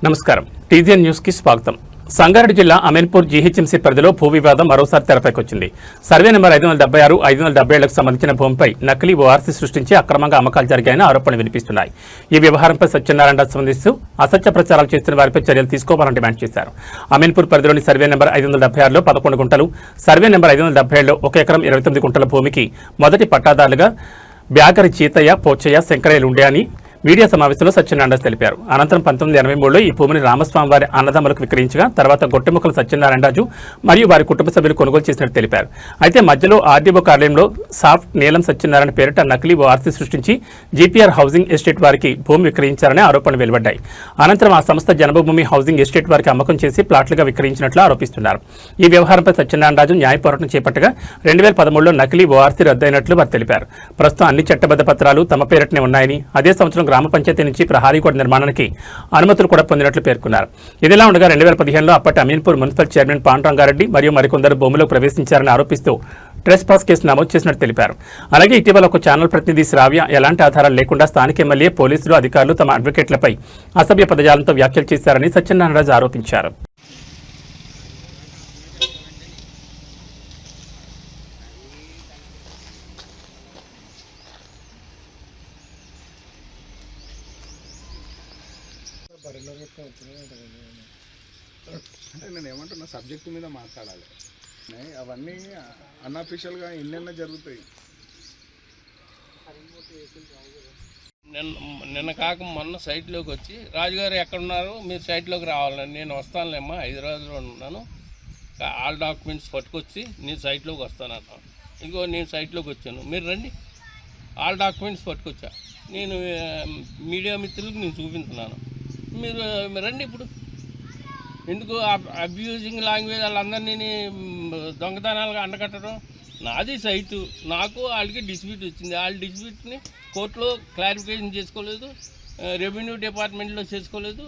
నమస్కారం. TGN news కి స్వాగతం. సంగారెడ్డి జిల్లా అమీన్పూర్ జీహెచ్ఎంసీ పరిధిలో భూ వివాదం మరోసారి తెరపైకి వచ్చింది. సర్వే నెంబర్ 576, 577లకు సంబంధించిన భూమిపై నకిలీ ఓఆర్సీ సృష్టించి అక్రమంగా అమ్మకాలు జరిగాయని ఆరోపణలు వినిపిస్తున్నాయి. ఈ వ్యవహారంపై సత్యనారాయణ స్పందిస్తూ అసత్య ప్రచారాలు చేస్తున్న వారిపై చర్యలు తీసుకోవాలని డిమాండ్ చేశారు. అమీన్పూర్ పరిధిలోని సర్వే నెంబర్ 576లో 11 గుంటలు, సర్వే నెంబర్ 577లో 1 ఎకరం 29 గుంటల భూమికి మొదటి పట్టాదారులుగా బ్యాగరి చీతయ్య, పోచయ్య, శంకరయ్యలు ఉండే అని మీడియా సమావేశంలో సత్యనారాయణ తెలిపారు. అనంతరం 1983లో ఈ భూమిని రామస్వామి వారి అన్నదమ్ములకు విక్రయించగా తర్వాత గొట్టెముక్కల సత్యనారాయణరాజు మరియు వారి కుటుంబ సభ్యులు కొనుగోలు చేసినట్టు తెలిపారు. అయితే మధ్యలో ఆర్డీఓ కార్యాలయంలో సాఫ్ట్ నీలం సత్యనారాయణ పేరిట నకిలీ ఓఆర్సీ సృష్టించి జీపీఆర్ హౌసింగ్ ఎస్టేట్ వారికి భూమి విక్రయించారనే ఆరోపణలు వెలువడ్డాయి. అనంతరం ఆ సంస్థ జన్మభూమి హౌసింగ్ ఎస్టేట్ వారికి అమ్మకం చేసి ప్లాట్లుగా విక్రయించినట్లు ఆరోపిస్తున్నారు. ఈ వ్యవహారంపై సత్యనారాయణరాజు న్యాయ పోరాటం చేపట్టగా 2013లో నకిలీ ఓఆర్సీ రద్దయినట్లు వారు తెలిపారు. ప్రస్తుతం అన్ని చట్టబద్ధ పత్రాలు తమ పేరిటనే ఉన్నాయని, అదే సంవత్సరం గ్రామ పంచాయతీ నుంచి ప్రహారీ గోడ నిర్మాణానికి అనుమతులు కూడా పొందినట్లు పేర్కొన్నారు. ఇదిలా ఉండగా 2015లో అప్పటి అమీన్పూర్ మున్సిపల్ చైర్మన్ పాండురంగారెడ్డి మరియు మరికొందరు భూమిలోకి ప్రవేశించారని ఆరోపిస్తూ ట్రెస్ పాస్ కేసు నమోదు చేసినట్టు తెలిపారు. అలాగే ఇటీవల ఒక ఛానల్ ప్రతినిధి శ్రావ్య ఎలాంటి ఆధారాలు లేకుండా స్థానిక ఎమ్మెల్యే, పోలీసులు, అధికారులు తమ అడ్వకేట్లపై అసభ్య పదజాలంతో వ్యాఖ్యలు చేశారని సత్యనారాయణరాజు ఆరోపించారు. అంటే నేను ఏమంటున్నా, సబ్జెక్టు మీద మాట్లాడాలి. అవన్నీ అన్అఫీషియల్గా ఎన్నెన్న జరుగుతాయి. నిన్న కాక మొన్న సైట్లోకి వచ్చి, రాజుగారు ఎక్కడున్నారు, మీరు సైట్లోకి రావాలని. నేను వస్తానులేమ్మా, హైదరాబాద్లో ఉన్నాను, ఆల్ డాక్యుమెంట్స్ పట్టుకొచ్చి నేను సైట్లోకి వస్తానన్నా. ఇంకో నేను సైట్లోకి వచ్చాను, మీరు రండి. ఆల్ డాక్యుమెంట్స్ పట్టుకొచ్చా, నేను మీడియా మిత్రులకు నేను చూపించున్నాను, మీరు రండి. ఇప్పుడు ఎందుకు అబ్యూజింగ్ లాంగ్వేజ్ వాళ్ళందరినీ దొంగతనాలుగా అండకట్టడం? నాది సైటు, నాకు వాళ్ళకి డిస్ప్యూట్ వచ్చింది. వాళ్ళ డిస్ప్యూట్ని కోర్టులో క్లారిఫికేషన్ చేసుకోలేదు, రెవెన్యూ డిపార్ట్మెంట్లో చేసుకోలేదు,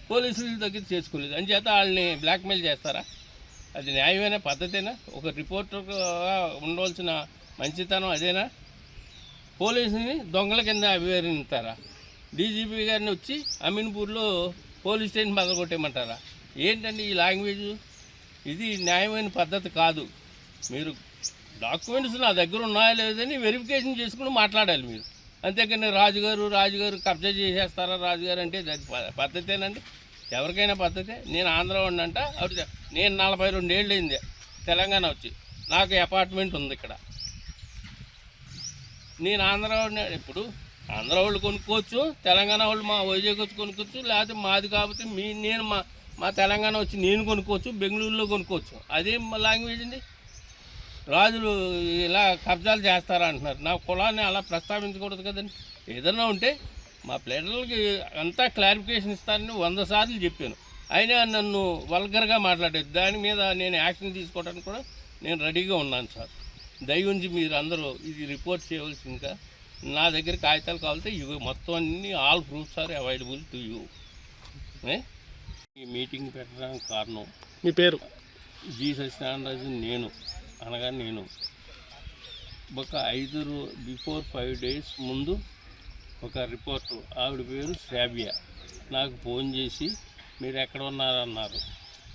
పోలీసుల దగ్గర చేసుకోలేదు. అంచేత వాళ్ళని బ్లాక్మెయిల్ చేస్తారా? అది న్యాయమైన పద్ధతేనా? ఒక రిపోర్టర్గా ఉండవలసిన మంచితనం అదేనా? పోలీసుని దొంగల కింద అభివర్ణిస్తారా? డీజీపీ గారిని వచ్చి అమీన్పూర్లో పోలీస్ స్టేషన్ బదలగొట్టేయమంటారా? ఏంటండి ఈ లాంగ్వేజ్? ఇది న్యాయమైన పద్ధతి కాదు. మీరు డాక్యుమెంట్స్ నా దగ్గర ఉన్నాయా లేదని వెరిఫికేషన్ చేసుకుని మాట్లాడాలి మీరు. అంతేకాని రాజుగారు కబ్జా చేసేస్తారా రాజుగారు అంటే అది పద్ధతేనండి? ఎవరికైనా పద్ధతే. నేను ఆంధ్ర వాడినంట, అప్పుడు నేను 42 ఏళ్ళు అయింది తెలంగాణ వచ్చి, నాకు అపార్ట్మెంట్ ఉంది ఇక్కడ. నేను ఆంధ్ర వాడిని. ఇప్పుడు ఆంధ్ర వాళ్ళు కొనుక్కోవచ్చు, తెలంగాణ వాళ్ళు మా వైజాగ్ వచ్చి కొనుక్కోవచ్చు, లేకపోతే మాది కాకపోతే నేను మా తెలంగాణ వచ్చి నేను కొనుక్కోవచ్చు, బెంగళూరులో కొనుక్కోవచ్చు. అదేం లాంగ్వేజ్ అండి? రాజులు ఇలా కబ్జాలు చేస్తారా అంటున్నారు. నా కులాన్ని అలా ప్రస్తావించకూడదు కదండి. ఏదన్నా ఉంటే మా ప్లేటర్లకి అంతా క్లారిఫికేషన్ ఇస్తారని 100 సార్లు చెప్పాను. అయినా నన్ను వల్గర్గా మాట్లాడేది. దాని మీద నేను యాక్షన్ తీసుకోవడానికి కూడా నేను రెడీగా ఉన్నాను సార్. దయవుంచి మీరు అందరూ ఇది రిపోర్ట్ చేయవలసిందిగా. నా దగ్గర కాగితాలు కావాలంటే ఇవి మొత్తం అన్నీ all proofs are available to you. ఈ మీటింగ్ పెట్టడానికి కారణం, మీ పేరు? జి సత్యనారాయణరాజు. నేను ఒక 5 days ముందు ఒక రిపోర్టర్, ఆవిడ పేరు శ్రావ్య, నాకు ఫోన్ చేసి మీరు ఎక్కడ ఉన్నారన్నారు.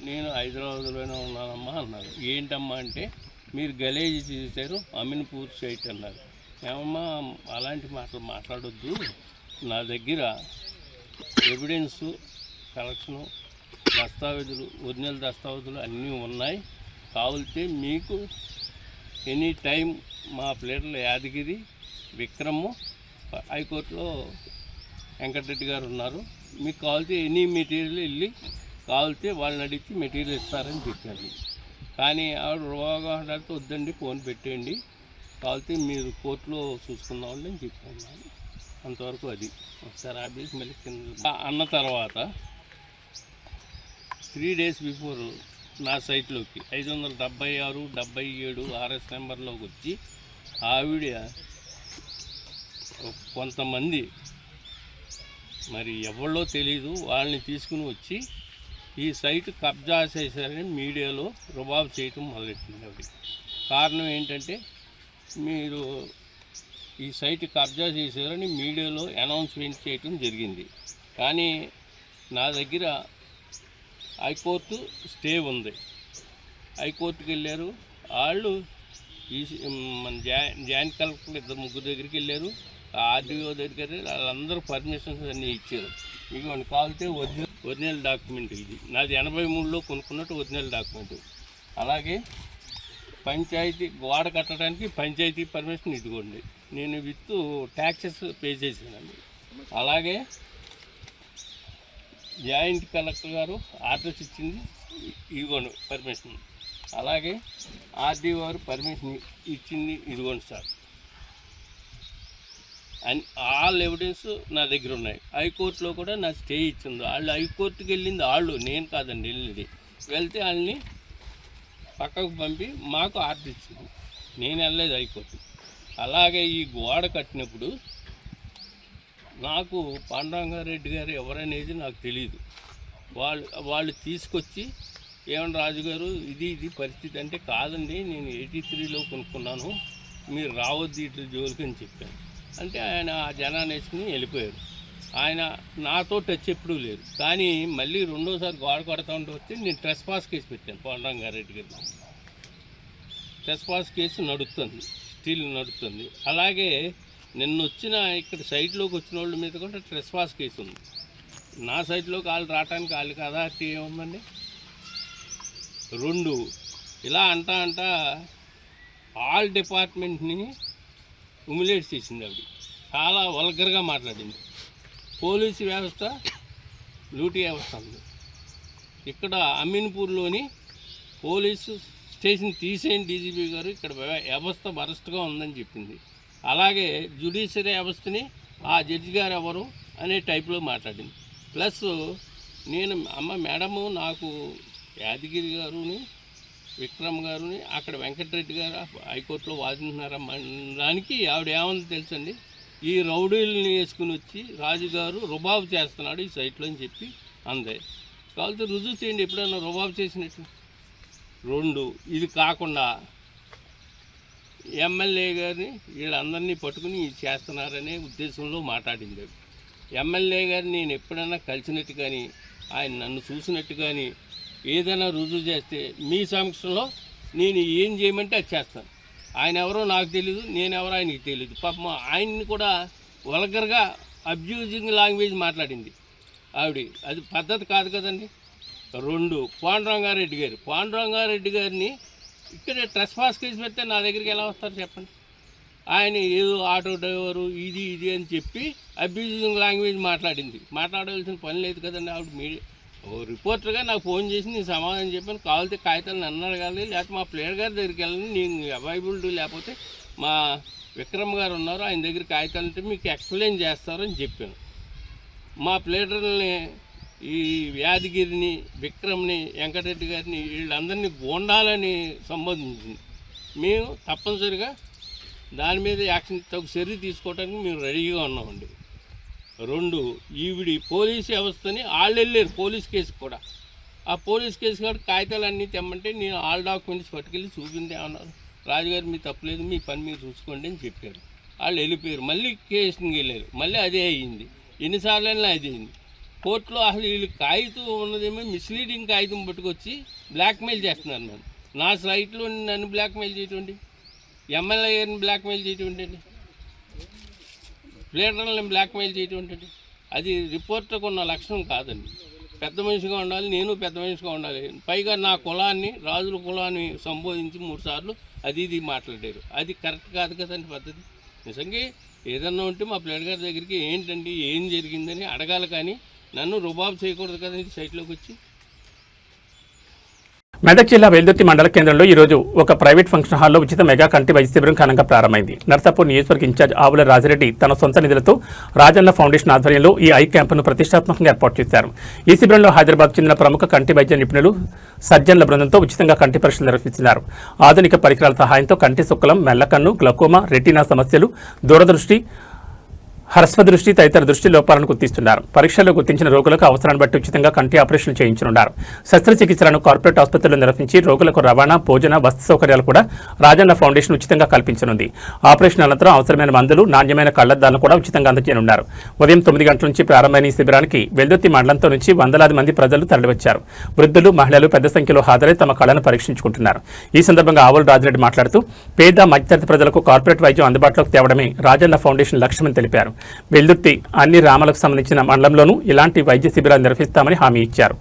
నేను హైదరాబాద్లోనే ఉన్నానమ్మా అన్నారు. ఏంటమ్మా అంటే, మీరు గలేజీ చేశారు అమీన్పూర్ సైట్ అన్నారు. ఏమమ్మా అలాంటి మాటలు మాట్లాడొద్దు, నా దగ్గర ఎవిడెన్సు, కలెక్షను, దస్తావేజులు, ఒరిజినల్ దస్తావేజులు అన్నీ ఉన్నాయి. కావాలితే మీకు ఎనీ టైం మా ప్లేటర్లు యాదగిరి, విక్రము, హైకోర్టులో వెంకటరెడ్డి గారు ఉన్నారు. మీకు కావాలితే ఎనీ మెటీరియల్ వెళ్ళి కావాలితే వాళ్ళని అడిగితే మెటీరియల్ ఇస్తారని చెప్పారు. కానీ ఆవిడ రోగాడితో వద్దండి, ఫోన్ పెట్టేయండి, కావాలితే మీరు కోర్టులో చూసుకుందామని నేను చెప్పుకున్నాను. అంతవరకు అది. ఒకసారి ఆఫీస్ మళ్ళీ కింద అన్న తర్వాత 3 days బిఫోర్ నా సైట్లోకి 576, 77 RS నెంబర్లోకి వచ్చి ఆవిడ కొంతమంది మరి ఎవరో తెలీదు వాళ్ళని తీసుకుని వచ్చి ఈ సైట్ కబ్జా చేశారని మీడియాలో రుబాబు చేయటం మొదలెట్టింది. ఆవిడ కారణం ఏంటంటే, మీరు ఈ సైట్ కబ్జా చేశారని మీడియాలో అనౌన్స్మెంట్ చేయటం జరిగింది. కానీ నా దగ్గర హైకోర్టు స్టే ఉంది. హైకోర్టుకి వెళ్ళారు వాళ్ళు. మన జాయింట్ కలెక్టర్ 2-3 దగ్గరికి వెళ్ళారు, ఆర్డీఓ దగ్గరికి వాళ్ళందరూ పర్మిషన్స్ అన్నీ ఇచ్చారు. ఇక మనకు కావాలంటే ఒరిజినల్ డాక్యుమెంట్ ఇది నాది 83లో కొనుక్కున్నట్టు ఒరిజినల్ డాక్యుమెంట్. అలాగే పంచాయతీ గోడ కట్టడానికి పంచాయతీ పర్మిషన్ ఇదిగోండి, నేను విత్ ట్యాక్సెస్ పే చేశానండి. అలాగే జాయింట్ కలెక్టర్ గారు ఆర్డర్స్ ఇచ్చింది ఇదిగోండి పర్మిషన్. అలాగే ఆర్డీఓ గారు పర్మిషన్ ఇచ్చింది ఇదిగోండి సార్. అండ్ ఆల్ ఎవిడెన్స్ నా దగ్గర ఉన్నాయి. హైకోర్టులో కూడా నా స్టే ఇచ్చింది. వాళ్ళు హైకోర్టుకి వెళ్ళింది వాళ్ళు, నేను కాదండి వెళ్ళింది. వెళ్తే వాళ్ళని పక్కకు పంపి మాకు ఆర్డర్ ఇచ్చింది, నేను వెళ్ళలేదు హైకోర్టు. అలాగే ఈ గోడ కట్టినప్పుడు నాకు పాండురంగారెడ్డి గారు ఎవరనేది నాకు తెలియదు. వాళ్ళు తీసుకొచ్చి ఏమన్నా రాజుగారు ఇది పరిస్థితి అంటే, కాదండి నేను 83లో కొనుక్కున్నాను, మీరు రావద్దు ఇట్లా జోలికి అని చెప్పాను. అంటే ఆయన ఆ జనాన్ని వేసుకుని వెళ్ళిపోయారు. ఆయన నాతో టచ్ ఎప్పుడూ లేదు. కానీ మళ్ళీ రెండోసారి గోడ కొడతా ఉంటే వస్తే నేను ట్రెస్పాస్ కేసు పెట్టాను పాండురంగారెడ్డి గారు. ట్రెస్పాస్ కేసు నడుస్తుంది, స్టిల్ నడుస్తుంది. అలాగే నిన్న వచ్చిన ఇక్కడ సైట్లోకి వచ్చిన వాళ్ళ మీద కూడా ట్రెస్పాస్ కేసు ఉంది. నా సైట్లోకి వాళ్ళు రావడానికి వాళ్ళకి అథారిటీ ఏముందండి? 2 ఇలా అంటా ఆల్ డిపార్ట్మెంట్ని హ్యూమిలేట్ చేసింది. ఆవిడ చాలా వల్గర్గా మాట్లాడింది. పోలీసు వ్యవస్థ లూటీ వ్యవస్థ ఉంది. ఇక్కడ అమీన్పూర్లోని పోలీసు స్టేషన్ తీసేయండి డీజీపీ గారు, ఇక్కడ వ్యవస్థ వరస్ట్గా ఉందని చెప్పింది. అలాగే జ్యుడిషియరీ వ్యవస్థని ఆ జడ్జి గారు ఎవరు అనే టైప్లో మాట్లాడింది. ప్లస్ నేను మేడము నాకు యాదగిరి గారుని విక్రమ్ గారుని అక్కడ వెంకటరెడ్డి గారు హైకోర్టులో వాదింటున్నారనడానికి ఆవిడ ఏమంది తెలుసండి, ఈ రౌడీలని వేసుకుని వచ్చి రాజుగారు రుబాబు చేస్తున్నాడు ఈ సైట్లో అని చెప్పి అందే. కావాలంటే రుజువు చేయండి ఎప్పుడైనా రుబాబు చేసినట్టు. 2 ఇది కాకుండా ఎమ్మెల్యే గారిని వీళ్ళందరినీ పట్టుకుని చేస్తున్నారనే ఉద్దేశంలో మాట్లాడింది. ఎమ్మెల్యే గారిని నేను ఎప్పుడైనా కలిసినట్టు కానీ ఆయన నన్ను చూసినట్టు కానీ ఏదైనా రుజువు చేస్తే మీ సమక్షంలో నేను ఏం చేయమంటే అది చేస్తాను. ఆయన ఎవరో నాకు తెలీదు, నేనెవరో ఆయనకి తెలీదు. పాపం ఆయన్ని కూడా వల్గర్గా అబ్యూజింగ్ లాంగ్వేజ్ మాట్లాడింది ఆవిడ. అది పద్ధతి కాదు కదండి. 2 పాండురంగారెడ్డి గారిని ఇక్కడ ట్రెస్పాస్ కేసు పెడితే నా దగ్గరికి ఎలా వస్తారు చెప్పండి? ఆయన ఏదో ఆటో డ్రైవరు ఇది అని చెప్పి అబ్యూజింగ్ లాంగ్వేజ్ మాట్లాడవలసిన పని లేదు కదండి. ఆవిడ మీడియా రిపోర్టర్గా నాకు ఫోన్ చేసి నేను సమాధానం చెప్పాను. కావాలంటే కాగితాలు నన్ను అడగాలి, లేకపోతే మా ప్లేయర్ గారి దగ్గరికి వెళ్ళాలి, నేను అవైలబిలిటీ లేకపోతే మా విక్రమ్ గారు ఉన్నారు ఆయన దగ్గర కాగితాలు ఉంటే మీకు ఎక్స్ప్లెయిన్ చేస్తారని చెప్పాను. మా ప్లేయర్లని ఈ యాదగిరిని విక్రమ్ని వెంకటరెడ్డి గారిని వీళ్ళందరినీ గోండాలని సంబోధించింది. మేము తప్పనిసరిగా దాని మీద యాక్షన్ చర్య తీసుకోవడానికి మేము రెడీగా ఉన్నామండి. 2 ఈవిడి పోలీస్ వ్యవస్థని వాళ్ళు వెళ్ళారు పోలీస్ కేసు కూడా. ఆ పోలీస్ కేసు కూడా కాగితాలు అన్నీ తెమ్మంటే నేను ఆల్ డాక్యుమెంట్స్ పట్టుకెళ్ళి చూపింది ఏమన్నారు, రాజుగారు మీ తప్పలేదు మీ పని మీరు చూసుకోండి అని చెప్పారు. వాళ్ళు వెళ్ళిపోయారు. మళ్ళీ కేసుకి వెళ్ళారు. మళ్ళీ అదే అయ్యింది. ఎన్నిసార్లు అదే అయింది. కోర్టులో అసలు వీళ్ళు కాగితం ఉన్నదేమో మిస్లీడింగ్ కాగితం పట్టుకొచ్చి బ్లాక్మెయిల్ చేస్తున్నారు. నా సైట్లో నన్ను బ్లాక్మెయిల్ చేయటండి, ఎమ్మెల్యే గారిని బ్లాక్మెయిల్ చేయటం, ప్లేటర్లను బ్లాక్మెయిల్ చేయటం, అది రిపోర్టర్కి ఉన్న లక్షణం కాదండి. పెద్ద మనిషిగా ఉండాలి, నేను పెద్ద మనిషిగా ఉండాలి. పైగా నా కులాన్ని రాజుల కులాన్ని సంబోధించి 3 సార్లు ఇది మాట్లాడారు. అది కరెక్ట్ కాదు కదండి పద్ధతి. నిజంగా ఏదన్నా ఉంటే మా ప్లేయర్ గారి దగ్గరికి ఏంటండి ఏం జరిగిందని అడగాలి, కానీ నన్ను రుబాబు చేయకూడదు కదండి సైట్లోకి వచ్చి. మెదక్ జిల్లా వెల్దుర్తి మండల కేంద్రంలో ఈ రోజు ఒక ప్రైవేట్ ఫంక్షన్ హాల్లో ఉచిత మెగా కంటి వైద్య శిబిరం ఘనంగా ప్రారంభమైంది. నర్సాపూర్ నియోజకవర్గ ఇన్ఛార్జ్ ఆవుల రాజిరెడ్డి తన సొంత నిధులతో రాజన్న ఫౌండేషన్ ఆధ్వర్యంలో ఈ ఐ క్యాంపును ప్రతిష్టాత్మకంగా ఏర్పాటు చేశారు. ఈ శిబిరంలో హైదరాబాద్ చెందిన ప్రముఖ కంటి వైద్య నిపుణులు సర్జన్ల బృందంతో ఉచితంగా కంటి పరీక్షలు నిర్వహిస్తున్నారు. ఆధునిక పరికరాల సహాయంతో కంటి సుక్కలం, మెల్లకన్ను, గ్లకోమా, రెటీనా సమస్యలు, దూరదృష్టి, హ్రస్వ దృష్టి తదితర దృష్టి లోపాలను గుర్తిస్తున్నారు. పరీక్షల్లో గుర్తించిన రోగులకు అవసరాన్ని బట్టి ఉచితంగా కంటి ఆపరేషన్లు చేయించనున్నారు. శస్త్రచికిత్సలను కార్పొరేట్ ఆసుపత్రుల్లో నిర్వహించి రోగులకు రవాణా, భోజన, వసతి సౌకర్యాలు కూడా రాజన్న ఫౌండేషన్ ఉచితంగా కల్పించనుంది. ఆపరేషన్ అనంతరం అవసరమైన మందులు, నాణ్యమైన కళ్లద్దాలను కూడా ఉచితంగా అందజేయనున్నారు. ఉదయం 9 గంటల నుంచి ప్రారంభమైన ఈ శిబిరానికి వెల్దుర్తి మండలంతో నుంచి వందలాది మంది ప్రజలు తరలివచ్చారు. వృద్ధులు, మహిళలు పెద్ద సంఖ్యలో హాజరై తమ కళను పరీక్షించుకుంటున్నారు. ఈ సందర్భంగా ఆవుల రాజిరెడ్డి మాట్లాడుతూ పేద, మధ్యతరగతి ప్రజలకు కార్పొరేట్ వైద్యం అందుబాటులోకి తేవడమే రాజన్న ఫౌండేషన్ లక్ష్యమని తెలిపారు. వెల్దుర్తి అన్ని రామాలకు సంబంధించిన మండలంలోనూ ఇలాంటి వైద్య శిబిరాలు నిర్వహిస్తామని హామీ ఇచ్చారు.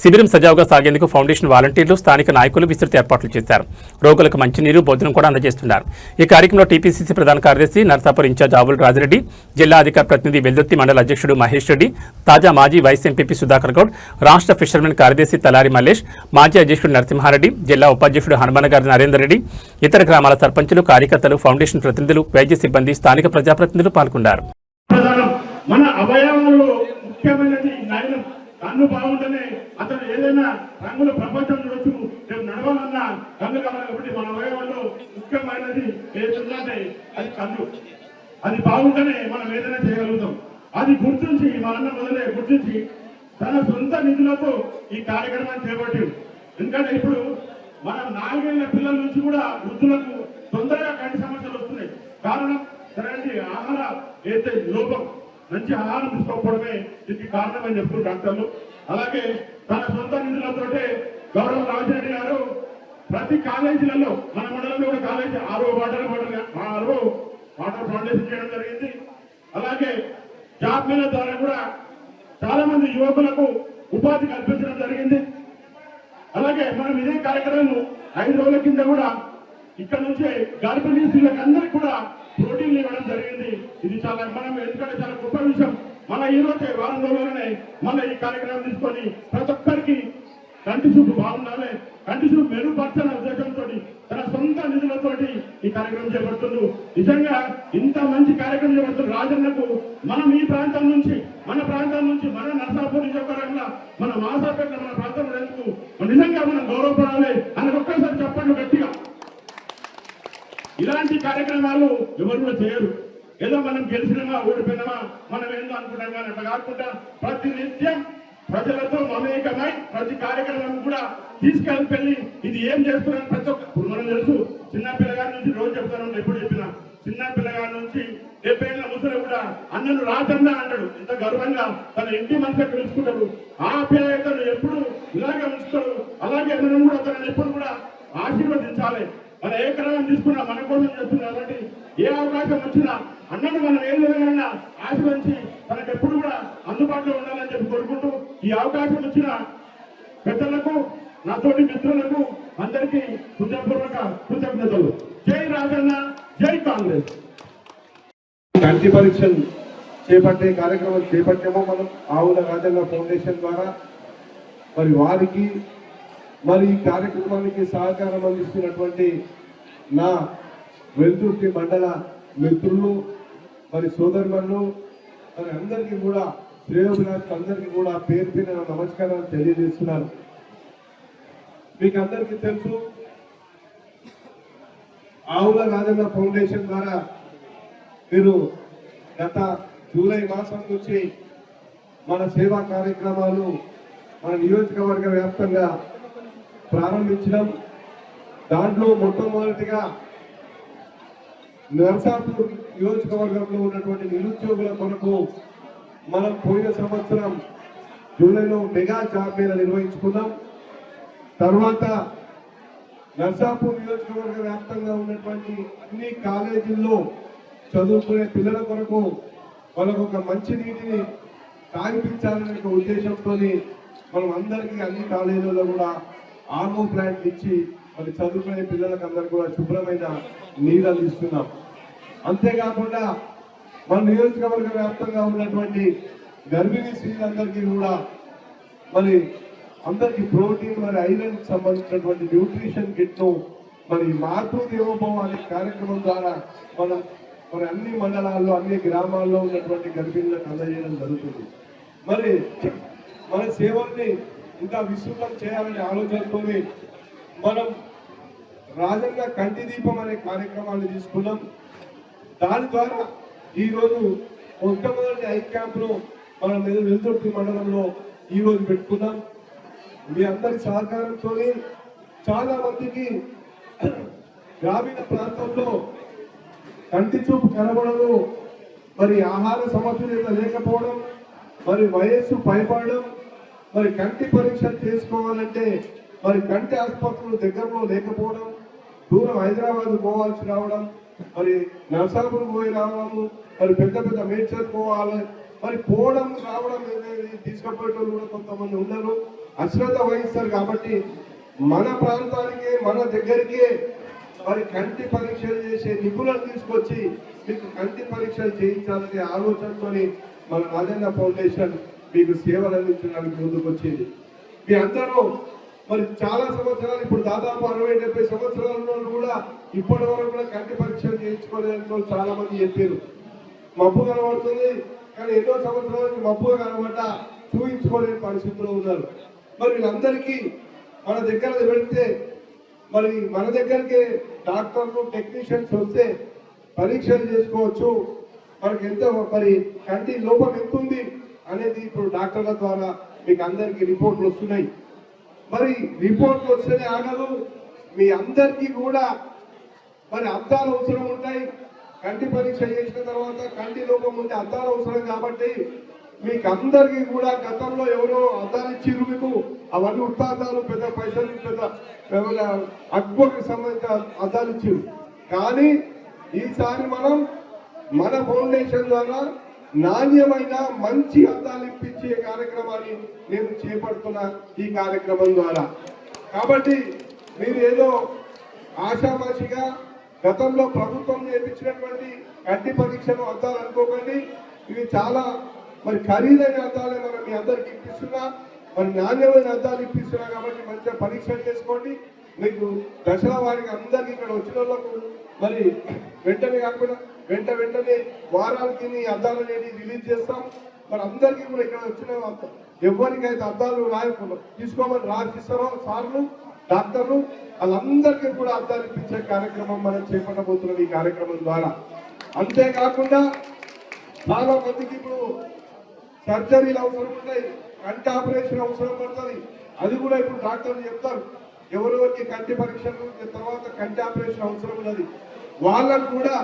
శిబిరం సజావుగా సాగేందుకు ఫౌండేషన్ వాలంటీర్లు, స్థానిక నాయకులు విస్తృత ఏర్పాట్లు చేశారు. రోగులకు మంచినీరు, భోజనం కూడా అందజేస్తున్నారు. ఈ కార్యక్రమంలో టీపీసీసీ ప్రధాన కార్యదర్శి, నర్సాపూర్ ఇన్ఛార్జ్ ఆవుల రాజిరెడ్డి, జిల్లా అధికార ప్రతినిధి వెల్దుర్తి మండల అధ్యక్షుడు మహేష్ రెడ్డి, తాజా మాజీ వైస్ ఎంపీపీ సుధాకర్ గౌడ్, రాష్ట్ర ఫిషర్మెన్ కార్యదర్శి తలారి మల్లేష్, మాజీ అధ్యక్షుడు నరసింహారెడ్డి, జిల్లా ఉపాధ్యక్షుడు హనుమానగారి నరేందర్ రెడ్డి, ఇతర గ్రామాల సర్పంచులు, కార్యకర్తలు, ఫౌండేషన్ ప్రతినిధులు, వైద్య సిబ్బంది, స్థానిక ప్రజాప్రతినిధులు పాల్గొన్నారు. మన అవయవాల్లో ముఖ్యమైనది నయనం. కన్ను బాగుంటేనే అతను ఏదైనా రంగుల ప్రపంచం చూడొచ్చు. రేపు నడవాలన్నా కన్ను కావాలి. కాబట్టి మన అవయవాల్లో ముఖ్యమైనది ఏదంటే అది కన్ను. అది బాగుంటేనే మనం ఏదైనా చేయగలుగుతాం. అది గుర్తించి మన మొదలే గుర్తించి తన సొంత నిధులతో ఈ కార్యక్రమాన్ని చేపట్టింది. ఎందుకంటే ఇప్పుడు మనం 4 ఏళ్ల పిల్లల నుంచి కూడా వృద్ధులకు తొందరగా కంటి సమస్యలు వస్తున్నాయి. కారణం సరైన ఆహార ఏదైతే లోపం, మంచి ఆహారం తీసుకోకపోవడమే దీనికి కారణం అని చెప్తున్నారు డాక్టర్లు. అలాగే తన సొంత నిధులతోటే గౌరవ రాజరెడ్డి గారు ప్రతి కాలేజీలలో, మన మండలంలో కూడా కాలేజీ ఆరో వాటర్ ఫౌండేషన్ చేయడం జరిగింది. అలాగే జాబ్ మేళ ద్వారా కూడా చాలా మంది యువకులకు ఉపాధి కల్పించడం జరిగింది. అలాగే మనం ఇదే కార్యక్రమం 5 రోజుల కింద కూడా ఇక్కడ నుంచి గర్భిణీ స్త్రీలకు అందరికీ కూడా ప్రోటీన్లు ఇవ్వడం జరిగింది. ఇది చాలా ఎందుకంటే చాలా గొప్ప విషయం. మన ఈ రోజే వారం రోజుల్లోనే మన ఈ కార్యక్రమం తీసుకొని ప్రతి ఒక్కరికి కంటి చూపు బాగుండాలి, కంటి చూపు మెరుగుపరచాలనే ఉద్దేశంతో తన సొంత నిధులతోటి ఈ కార్యక్రమం చేపడుతున్నారు. నిజంగా ఇంత మంచి కార్యక్రమం చేపడుతున్నారు రాజన్నకు. మనం ఈ ప్రాంతం నుంచి మన నర్సాపూర్ నియోజకవర్గంలో, మన మాసాపేట, మన ప్రాంతంలో ఎందుకు నిజంగా మనం గౌరవపడాలి అని ఒక్కసారి చెప్పండి గట్టిగా. ఇలాంటి కార్యక్రమాలు ఎవరు కూడా చేయరు. ఏదో మనం గెలిచినామా, ఓడిపోయినామా, మనం ఏందో అనుకుంటాం. కానీ అట్లా కాకుండా ప్రతి నిత్యం ప్రజలతో మమేకమై ప్రతి కార్యక్రమం కూడా తీసుకెళ్ళి ఇది ఏం చేస్తున్నారని ప్రతి ఒక్క మనం తెలుసు. చిన్న పిల్లగారి నుంచి రోజు చెప్తాను, ఎప్పుడు చెప్పినా చిన్న పిల్లగారి నుంచి 70 ఏళ్ల ముసలి కూడా అన్నను రాజన్న అంటాడు. ఎంత గర్వంగా తన ఇంటి మనసులో పిలుచుకుంటాడు. ఆ ఆప్యాయతను ఎప్పుడు ఇలాగే ఉంచుతాడు. అలాగే మనం కూడా తనని ఎప్పుడు కూడా ఆశీర్వదించాలి. మన ఏ క్రమం తీసుకున్నా మన కోసం చేస్తున్నా. కాబట్టి ఏ అవకాశం వచ్చినా అన్నను మనం ఏం విధంగా ఆశీర్వదించి తనకు ఎప్పుడు కూడా అందుబాటులో ఉండాలని చెప్పి కోరుకుంటూ ఈ అవకాశం వచ్చిన పెద్దలకు, నాతోటి మిత్రులకు అందరికీ హృదయపూర్వక కృతజ్ఞతలు. జై రాజన్న, జై కాంగ్రెస్. కంటి పరీక్షలు చేపట్టే కార్యక్రమం చేపట్టామో మనం ఆవుల రాజన్న ఫౌండేషన్ ద్వారా. మరి వారికి మరి ఈ కార్యక్రమానికి సహకారం అందిస్తున్నటువంటి నా వెల్దుర్తి మండల మిత్రులు, మరి సోదరులు, మరి అందరికీ కూడా శ్రేయోభిలాషులు అందరికీ కూడా పేరు పేరున నమస్కారాలు తెలియజేస్తున్నాను. మీకు అందరికీ తెలుసు, ఆవుల రాజన్న ఫౌండేషన్ ద్వారా మీరు గత జూలై మాసం నుంచి మన సేవా కార్యక్రమాలు మన నియోజకవర్గ వ్యాప్తంగా ప్రారంభించడం. దాంట్లో మొట్టమొదటిగా నర్సాపూర్ నియోజకవర్గంలో ఉన్నటువంటి నిరుద్యోగుల కొరకు మనం పోయిన సంవత్సరం జూలైలో మెగా జాబ్ మేళా నిర్వహించుకున్నాం. తర్వాత నర్సాపూర్ నియోజకవర్గ వ్యాప్తంగా ఉన్నటువంటి అన్ని కాలేజీల్లో చదువుకునే పిల్లల కొరకు వాళ్ళకు ఒక మంచి నీటిని తాగిపించాలనే ఉద్దేశంతో మనం అందరికీ అన్ని కాలేజీలలో కూడా ఆర్ఓ ప్లాంట్ ఇచ్చి మరి చదువుకునే పిల్లలకు అందరికీ కూడా శుభ్రమైన నీరు అందిస్తున్నాం. అంతేకాకుండా మన నియోజకవర్గ వ్యాప్తంగా ఉన్నటువంటి గర్భిణీ స్త్రీలందరికీ కూడా మరి అందరికీ ప్రోటీన్ మరి ఐరన్ సంబంధించినటువంటి న్యూట్రిషన్ కిట్ను మరి మాతృదేవోభవ అనే కార్యక్రమం ద్వారా మనం మరి అన్ని మండలాల్లో, అన్ని గ్రామాల్లో ఉన్నటువంటి గర్భిణులకు అందజేయడం జరుగుతుంది. మరి మన సేవల్ని ఇంకా విస్తృతం చేయాలనే ఆలోచనతో మనం రాజన్న కంటి దీపం అనే కార్యక్రమాన్ని తీసుకున్నాం. దాని ద్వారా ఈరోజు మొట్టమొదటి ఐ క్యాంప్ను మనం వెలుతుర్తి మండలంలో ఈ రోజు పెట్టుకున్నాం. మీ అందరి సహకారంతో చాలా మందికి గ్రామీణ ప్రాంతంలో కంటి చూపు కనబడదు, మరి ఆహార సమతుల్యత లేకపోవడం, మరి వయస్సు పైపడడం, మరి కంటి పరీక్షలు చేసుకోవాలంటే మరి కంటి ఆసుపత్రులు దగ్గరలో లేకపోవడం, దూరం హైదరాబాద్ పోవాల్సి రావడం, మరి నర్సాపూర్ పోయి రావడము, మరి పెద్ద పెద్ద మేడ్చల్ పోవాలి, మరి పోవడం రావడం తీసుకుపోయేటోళ్ళు కూడా కొంతమంది ఉన్నారు, అశ్రద్ధ వహిస్తారు. కాబట్టి మన ప్రాంతానికే మన దగ్గరికే మరి కంటి పరీక్షలు చేసే నిపుణులను తీసుకొచ్చి మీకు కంటి పరీక్షలు చేయించాలనే ఆలోచనతో మన రాజన్న ఫౌండేషన్ మీకు సేవలు అందించడానికి ముందుకు వచ్చింది. మీ అందరూ మరి చాలా సంవత్సరాలు, ఇప్పుడు దాదాపు 60-70 సంవత్సరాల కూడా ఇప్పటి వరకు కూడా కంటి పరీక్షలు చేయించుకోలేదని చాలా మంది చెప్పారు. మబ్బు కనబడుతుంది కానీ ఎన్నో సంవత్సరాల నుంచి మబ్బుగా కనబడ్డ చూపించుకోలేని పరిస్థితిలో ఉన్నారు. మరి వీళ్ళందరికీ మన దగ్గర పెడితే మరి మన దగ్గరికి డాక్టర్లు టెక్నీషియన్స్ వస్తే పరీక్షలు చేసుకోవచ్చు. మనకి ఎంత మరి కంటి లోపం ఎంత ఉంది అనేది ఇప్పుడు డాక్టర్ల ద్వారా మీకు అందరికీ రిపోర్ట్లు వస్తున్నాయి. మరి రిపోర్ట్లు వస్తేనే ఆగదు, మీ అందరికీ కూడా మరి అద్దాలు అవసరం ఉంటాయి. కంటి పరీక్ష చేసిన తర్వాత కంటి లోపం ఉంటే అద్దాలు అవసరం. కాబట్టి మీకు అందరికీ కూడా గతంలో ఎవరో అద్దాలు ఇచ్చిర్రు మీకు, అవన్నీ ఉత్తాదాలు పెద్ద పైసలు పెద్ద అక్బర్కి సంబంధించిన అద్దాలు ఇచ్చిర్రు. కానీ ఈసారి మనం మన ఫౌండేషన్ ద్వారా నాణ్యమైన మంచి అద్దాలు ఇప్పించే కార్యక్రమాన్ని నేను చేపడుతున్నా ఈ కార్యక్రమం ద్వారా. కాబట్టి మీరు ఏదో ఆషామాషిగా గతంలో ప్రభుత్వం చేయించినటువంటి కంటి పరీక్షను అద్దాలు అనుకోకండి. ఇవి చాలా మరి ఖరీదైన అద్దాలే మనం మీ అందరికి ఇప్పిస్తున్నా, మరి నాణ్యమైన అద్దాలు ఇప్పిస్తున్నా. కాబట్టి మంచిగా పరీక్షలు చేసుకోండి. మీకు దశల వారికి అందరికి ఇక్కడ వచ్చిన వాళ్ళకు మరి వెంటనే కాకుండా వెంటనే వారాలకి అద్దాలు అనేది రిలీజ్ చేస్తాం. మరి అందరికీ కూడా ఇక్కడ వచ్చిన ఎవరికైతే అద్దాలు తీసుకోమని రాసిస్తారో సార్లు డాక్టర్లు వాళ్ళందరికీ కూడా అద్దాలు ఇప్పించే కార్యక్రమం మనం చేపట్టబోతున్నాం ఈ కార్యక్రమం ద్వారా. అంతేకాకుండా చాలా మందికి ఇప్పుడు సర్జరీలు అవసరం ఉంటాయి, కంటి ఆపరేషన్ అవసరం పడుతుంది. అది కూడా ఇప్పుడు డాక్టర్లు చెప్తారు. ఎవరెవరికి కంటి పరీక్షలు తర్వాత కంటి ఆపరేషన్ అవసరం ఉన్నది వాళ్ళకు కూడా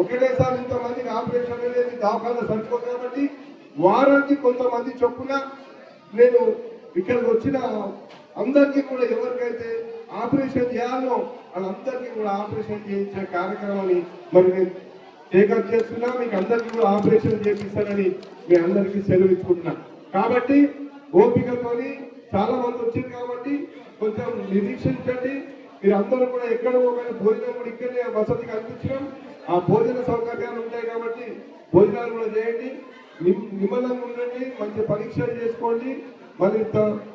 ఒకటేసారి ఇంతమందికి ఆపరేషన్ అనేది దవాఖాన సరిపోదు. కాబట్టి వారానికి కొంతమంది చొప్పున నేను ఇక్కడికి వచ్చిన అందరికీ కూడా ఎవరికైతే ఆపరేషన్ చేయాలో వాళ్ళందరికీ కూడా ఆపరేషన్ చేయించే కార్యక్రమాన్ని మరి నేను టేకప్ చేస్తున్నా. మీకు అందరికీ కూడా ఆపరేషన్ చేపిస్తానని మీ అందరికీ సెలవు ఇచ్చుకుంటున్నా. కాబట్టి ఓపికతోని చాలా మంది వచ్చింది కాబట్టి కొంచెం నిరీక్షించండి. మీరు అందరూ కూడా ఎక్కడ పోగానే భోజనం కూడా ఇక్కడనే వసతి కల్పించడం, ఆ భోజన సౌకర్యాలు ఉంటాయి కాబట్టి భోజనాలు కూడా చేయండి. నిమ్మలంగా ఉండండి, మంచి పరీక్షలు చేసుకోండి. మరి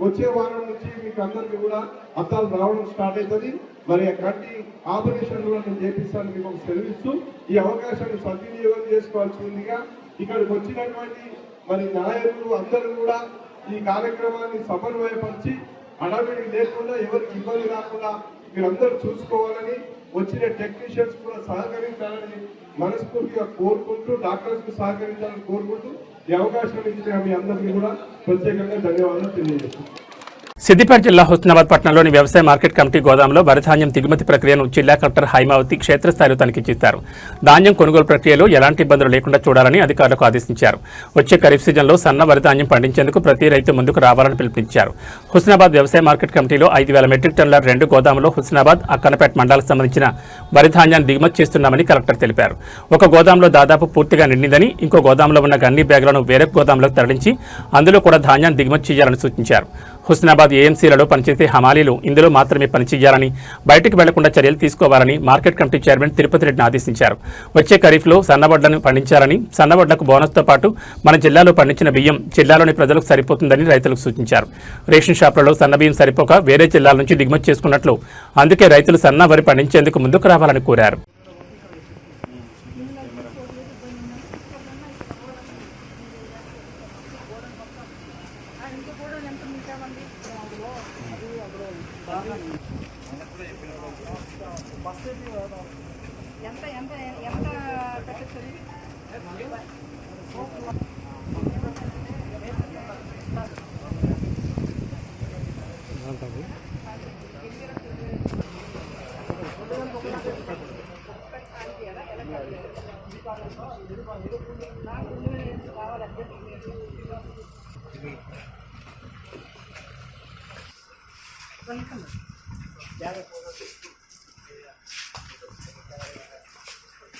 వచ్చే వారం నుంచి మీకు అందరికీ కూడా అద్దాలు రావడం స్టార్ట్ అవుతుంది. మరి కంటి ఆపరేషన్ కూడా నేను చేపిస్తాను మీకు సెలవిస్తూ ఈ అవకాశాన్ని సద్వినియోగం చేసుకోవాల్సిందిగా ఇక్కడికి వచ్చినటువంటి మరి నాయకులు అందరూ కూడా ఈ కార్యక్రమాన్ని సమన్వయపరిచి అడవిడి లేకుండా ఎవరికి ఇబ్బంది రాకుండా మీరందరూ చూసుకోవాలని, వచ్చిన టెక్నీషియన్స్ కూడా సహకరించాలని మనస్ఫూర్తిగా కోరుకుంటూ, డాక్టర్స్ కు సహకరించాలని కోరుకుంటూ ఈ అవకాశం ఇచ్చిన మీ అందరికీ కూడా ప్రత్యేకంగా ధన్యవాదాలు తెలియజేస్తున్నాను. సిద్దిపేట జిల్లా హుస్నాబాద్ పట్టణంలోని వ్యవసాయ మార్కెట్ కమిటీ గోదాంలో వరి ధాన్యం దిగుమతి ప్రక్రియను జిల్లా కలెక్టర్ హైమావతి క్షేత్రస్థాయిలో తనిఖీ చేశారు. ధాన్యం కొనుగోలు ప్రక్రియలో ఎలాంటి ఇబ్బందులు లేకుండా చూడాలని అధికారులకు ఆదేశించారు. వచ్చే ఖరీఫ్ సీజన్లో సన్న వరి ధాన్యం పండించేందుకు ప్రతి రైతు ముందుకు రావాలని పిలుపునిచ్చారు. హుస్నాబాద్ వ్యవసాయ మార్కెట్ కమిటీలో 5,000 మెట్రిక్ టన్నుల 2 గోదాములో హుస్నాబాద్, అక్కన్నపేట మండలాలకు సంబంధించిన వరి ధాన్యాన్ని దిగుమతి చేస్తున్నామని కలెక్టర్ తెలిపారు. ఒక గోదాంలో దాదాపు పూర్తిగా నిండిందని, ఇంకో గోదాంలో ఉన్న గన్ని బ్యాగులను వేరే గోదాంలోకి తరలించి అందులో కూడా ధాన్యాన్ని దిగుమతి చేయాలని సూచించారు. హుస్నాబాద్ ఏఎంసీలలో పనిచేసే హమాలీలు ఇందులో మాత్రమే పనిచేయాలని, బయటకు వెళ్లకుండా చర్యలు తీసుకోవాలని మార్కెట్ కమిటీ చైర్మన్ తిరుపతి రెడ్డిని ఆదేశించారు. వచ్చే ఖరీఫ్లో సన్నవడ్లను పండించాలని, సన్నవడ్లకు బోనస్తో పాటు మన జిల్లాలో పండించిన బియ్యం జిల్లాలోని ప్రజలకు సరిపోతుందని రైతులకు సూచించారు. రేషన్ షాపులలో సన్న బియ్యం సరిపోక వేరే జిల్లాల నుంచి దిగుమతి చేసుకున్నట్లు, అందుకే రైతులు సన్న వరి పండించేందుకు ముందుకు రావాలని కోరారు. ఎంత పెట్టచ్చు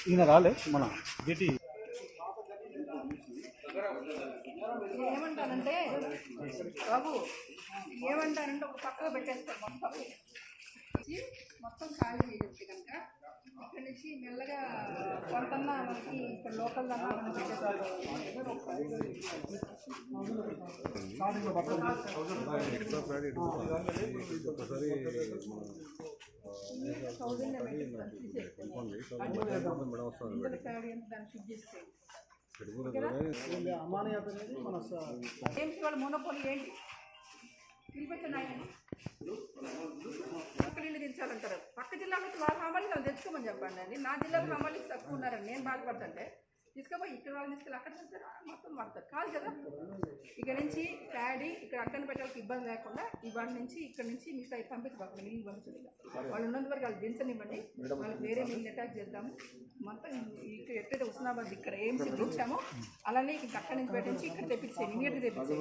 ఈయన రాలే మన జెటి ఏమంటానంటే బాబు ఏమంటానంటే ఒక పక్కకు పెట్టేస్తాం మొత్తం ఖాళీ చేసేసి కనుక ఇక్కడ నుంచి మెల్లగా కొంతన్నా మనకి ఇక్కడ లోకల్ దన్నా మనం పెట్టేస్తాం వాళ్ళ మోనోపోలి ఏంటి పిలిపెట్టండి ఆయన పక్క నీళ్ళు దించాలంటారు. పక్క జిల్లాలో వాళ్ళ సామాన్లు వాళ్ళు తెచ్చుకోమని చెప్పండి అండి. నా జిల్లాలో సామాన్లు తక్కువ ఉన్నారని నేను బాధపడుతుంటే తీసుకుపోయి ఇక్కడ వాళ్ళు తీసుకెళ్ళి అక్కడ వెళ్తారు మొత్తం వాడతారు కాదు కదా. ఇక్కడ నుంచి ప్యాడీ ఇక్కడ అక్కన పెట్టడానికి ఇబ్బంది లేకుండా ఇవాళ నుంచి ఇక్కడ నుంచి మిగతా పంపించి పక్కన నీళ్ళు పంపించలేదు. వాళ్ళు ఉన్నంత వరకు వాళ్ళు దించనివ్వండి. వాళ్ళకి వేరే నీళ్ళు అటాక్ చేద్దాము. మొత్తం ఇక్కడ ఎట్లయితే హుస్నాబాద్ ఇక్కడ ఏమ్స్ ఇచ్చామో అలానే ఇంక అక్కడి నుంచి పెట్టించి ఇక్కడ తెప్పించాయి ఇమీడియట్గా తెప్పించాయి.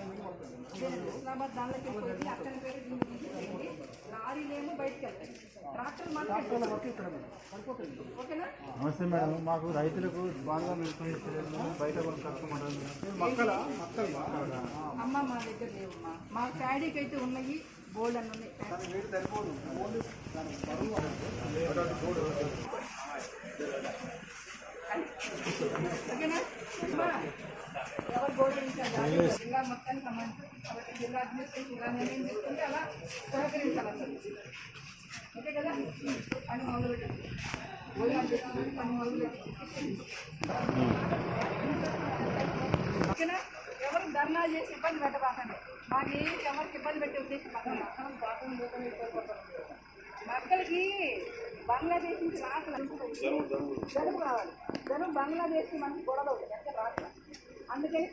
హుస్నాబాద్ దానిలోకి వెళ్ళిపోయి అక్కడి పేరు లారీలేమో బయటకు వెళ్తాయి. ట్రాక్టర్ మాత్రం ఓకేనా? నమస్తే మేడం, మాకు రైతులకు బాగా బయట అమ్మ మా దగ్గర లేవమ్మా. మా ప్యాడీకి అయితే ఉన్నాయి బోల్డ్ అని ఉన్నాయి. ఓకేనా? ఎవరు బోర్డు జిల్లా మొత్తానికి సంబంధించి కాబట్టి జిల్లా అడ్మినిస్ట్రేషన్ ఇలా నిర్ణయం తీసుకుంటే అలా సహకరించాలి అసలు. ఓకే కదా? పని మొదలుపెట్టండి. పని మొదలుపెట్టి ఓకేనా? ఎవరు ధర్నా చేసి ఇబ్బంది పెట్టబాకండి. మాకు ఎవరికి ఇబ్బంది పెట్టే ఉద్దేశం మక్కలకి బంగ్లాదేశ్ నుంచి రాకలు జరుగు కావాలి. జరుగు బంగ్లాదేశ్కి మనకి గొడవ ఎక్కడ రాక అందుకని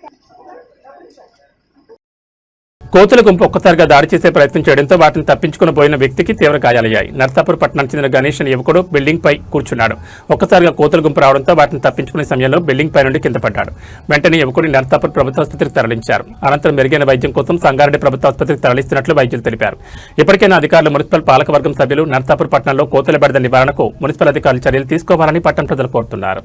కోతుల గుంపు ఒక్కసారిగా దాడి చేసే ప్రయత్నం చేయడంతో వాటిని తప్పించుకుని పోయిన వ్యక్తికి తీవ్ర గాయాలయ్యాయి. నర్సాపూర్ పట్టణానికి చెందిన గణేష్ అనే యువకుడు బిల్డింగ్ పై కూర్చున్నాడు. ఒక్కసారిగా కోతుల గుంపు రావడంతో వాటిని తప్పించుకునే సమయంలో బిల్డింగ్ పై నుండి కింద పడ్డాడు. వెంటనే యువకుడిని నర్సాపూర్ ప్రభుత్వ ఆసుపత్రికి తరలించారు. అనంతరం మెరుగైన వైద్యం కోసం సంగారెడ్డి ప్రభుత్వ ఆసుపత్రికి తరలిస్తున్నట్లు వైద్యులు తెలిపారు. ఇప్పటికైనా అధికారులు మున్సిపల్ పాలకవర్గం సభ్యులు నర్సాపూర్ పట్టణంలో కోతుల బెడద నివారణకు మున్సిపల్ అధికారులు చర్యలు తీసుకోవాలని పట్టణ ప్రజలు కోరుతున్నారు.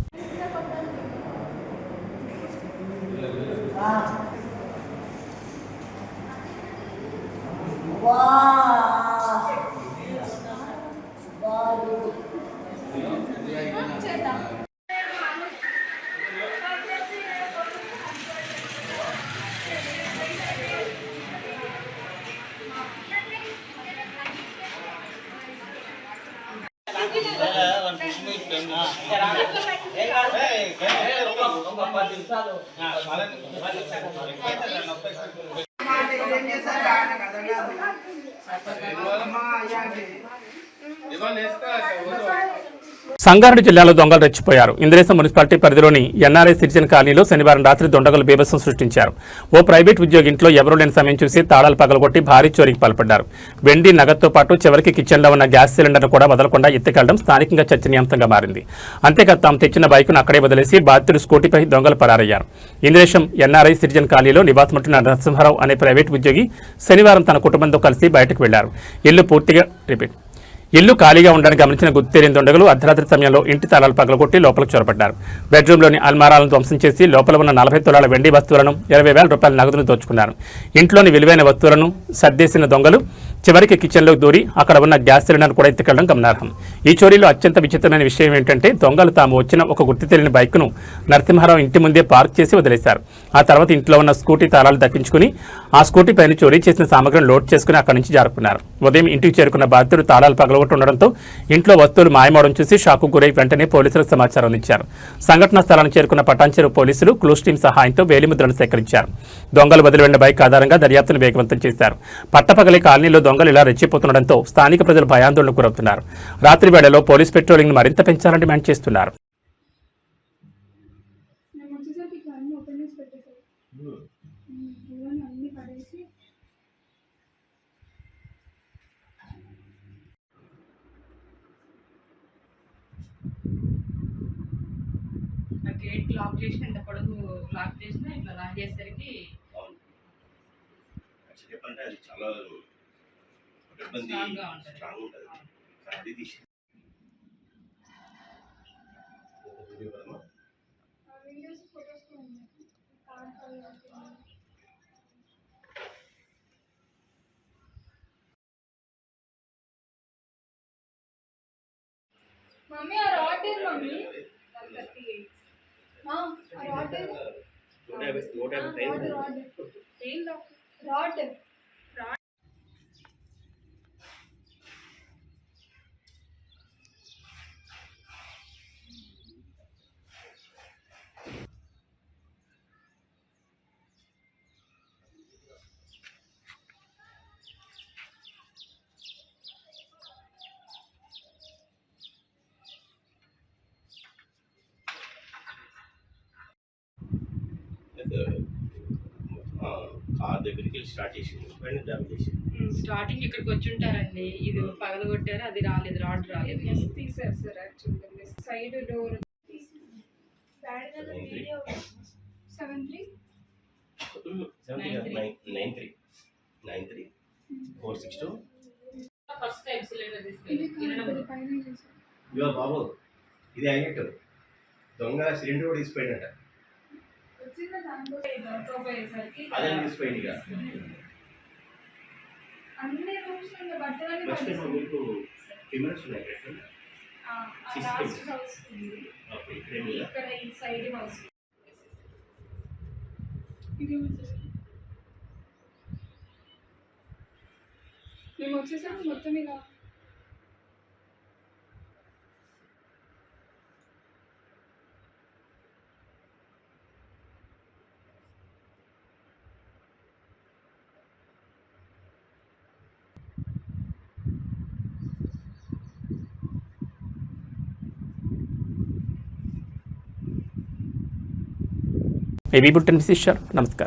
సంగారెడ్డి జిల్లాలో దొంగలు రెచ్చిపోయారు. ఇంద్రేశం మున్సిపాలిటీ పరిధిలోని ఎన్ఆర్ఐ సిటిజన్ కాలనీలో శనివారం రాత్రి దొండగలు బీభత్సం సృష్టించారు. ఓ ప్రైవేట్ ఉద్యోగి ఇంట్లో ఎవరూ లేని సమయం చూసి తాళాలు పగలగొట్టి భారీ చోరీకి పాల్పడ్డారు. వెండి నగదుతో పాటు చివరికి కిచెన్లో ఉన్న గ్యాస్ సిలిండర్ను కూడా వదలకుండా ఎత్తుకెళ్లడం స్థానికంగా చర్చనీయాంశంగా మారింది. అంతేకాదు తాము తెచ్చిన బైకును అక్కడే వదిలేసి బాధితుడు స్కూటీపై దొంగలు పరారయ్యారు. ఇంద్రేశం ఎన్ఆర్ఐ సిటిజన్ కాలనీలో నివాసముంటున్న నరసింహారావు అనే ప్రైవేట్ ఉద్యోగి శనివారం తన కుటుంబంతో కలిసి బయటకు వెళ్లారు. ఇల్లు ఖాళీగా ఉండడానికి గమనించిన గుర్తెరిగిన దొండగలు అర్ధరాత్రి సమయంలో ఇంటి తాళాలు పగలగొట్టి లోపలికి చొరబడ్డారు. బెడ్రూమ్లోని అల్మారాలను ధ్వంసం చేసి లోపల ఉన్న 40 తులాల వెండి వస్తువులను 20,000 రూపాయల నగదును దోచుకున్నారు. ఇంట్లోని విలువైన వస్తువులను సర్దేసిన దొంగలు చివరికి కిచెన్లోకి దూరి అక్కడ ఉన్న గ్యాస్ సిలిండర్ కూడా ఎత్తుకెళ్లడం గమనార్హం. ఈ చోరీలో అత్యంత విచిత్రమైన విషయం ఏంటంటే దొంగలు తాము వచ్చిన ఒక గుర్తు తెలియని బైక్ను నరసింహారావు ఇంటి ముందే పార్క్ చేసి వదిలేశారు. ఆ తర్వాత ఇంట్లో ఉన్న స్కూటీ తాళాలు దక్కించుకుని ఆ స్కూటీ పైన చోరీ చేసిన సామగ్రిని లోడ్ చేసుకుని అక్కడి నుంచి జారుకున్నారు. ఉదయం ఇంటికి చేరుకున్న బాధితుడు తాళాలు పగలగొట్టి ఉండడంతో ఇంట్లో వస్తువులు మాయమవడం చూసి షాకు గురై వెంటనే పోలీసులకు సమాచారం అందించారు. సంఘటనా స్థలానికి చేరుకున్న పటాన్చెరు పోలీసులు క్లూస్ టీం సహాయంతో వేలిముద్రలు సేకరించారు. దొంగలు వదిలివెళ్లిన బైక్ ఆధారంగా దర్యాప్తును వేగవంతం చేశారు. పట్టపగలే కాలనీలో దొంగలు ఇలా రెచ్చిపోతుండడంతో స్థానిక ప్రజలు భయాందోళనకు గురవుతున్నారు. రాత్రి వేళలో పోలీస్ పెట్రోలింగ్ ను మరింత పెంచాలని డిమాండ్ చేస్తున్నారు. గేట్ లాక్ చేసిన ఇంత పొడుగు లాక్ చేసిన ఇట్లా లాక్ చేసేసరికి చెప్పంటే అది చాలా ఇబ్బంది స్ట్రాంగ్ ఉంటుంది. అది తీసి మమ్మీ ఆ రాడ్ మమ్మీ రాడ్ కార్ దగ్గరికి వెళ్ళి స్టార్ట్ చేసింది, పైన డ్యామ్ చేసింది. స్టార్టింగ్ ఇక్కడికి వచ్చి ఉంటారండి. ఇది పగలగొట్టారు, అది రాలేదు, రాడ్ రాలేదు. తీసారు సార్ యాక్చువల్గా side door 93 first time cylinder తీసుకెళ్ళి ఇవో బాబు ఇది అయినట్టు దొంగ సిలిండర్ కూడా తీసిపోయినట్ట. అదే తీసిపోయింది ఇక అన్ని రూమ్స్ బట్టలన్నీ మీకు కెమెరాస్ ఉన్నాయి ఇక్కడ ఈ సైడ్ హౌస్ మేము వచ్చేసాము మొత్తం ఇలా ఏబీ బులెటిన్ విశేషాలు. నమస్కారం.